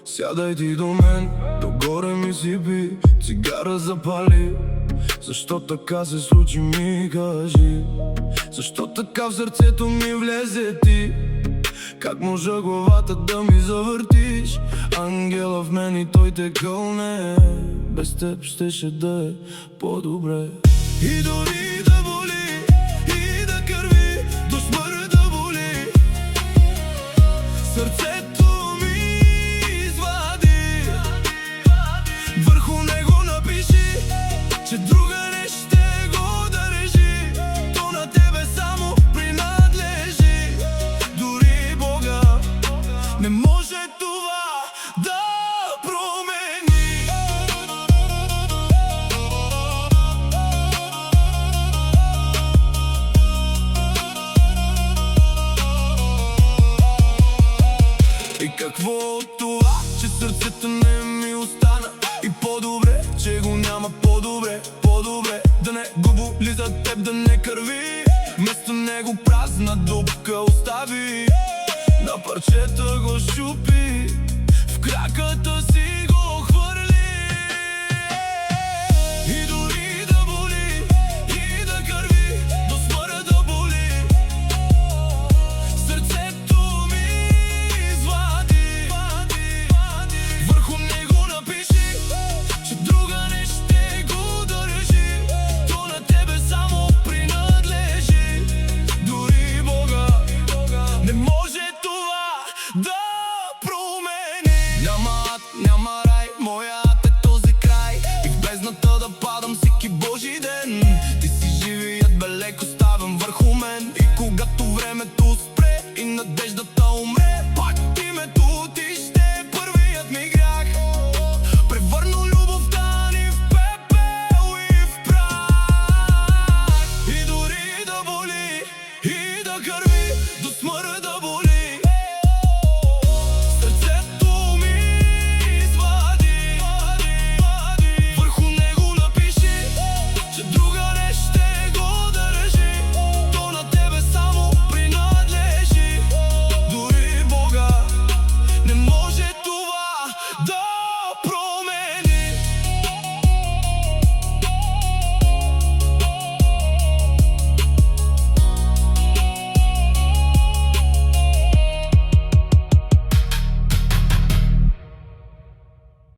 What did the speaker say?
Сядай ти до мен, догоре ми си пи, цигара запали. Защо така се случи, ми кажи? Защо така в сърцето ми влезе ти? Как можа главата да ми завъртиш? Ангела в мен и той те кълне. Без теб щеше да е по-добре. И дори да боли, и да кърви, до смърт да боли, сърцето ми извади. Върху него напиши, че друга не ще го държи. То на тебе само принадлежи. Дори Бога не може това да промени. И какво от това, че сърцето не ми остана? И по-добре, че го няма, по-добре, по-добре да не го боли за теб, да не кърви. Вместо него празна дупка остави. На парчета го щупи, в краката си го хвърли. И дори да боли, и да кърви, до смърт да боли, сърцето ми извади. Върху него напиши, че друга не ще го държи. То на тебе само принадлежи. Дори Бога не може това да промени. Няма ад, няма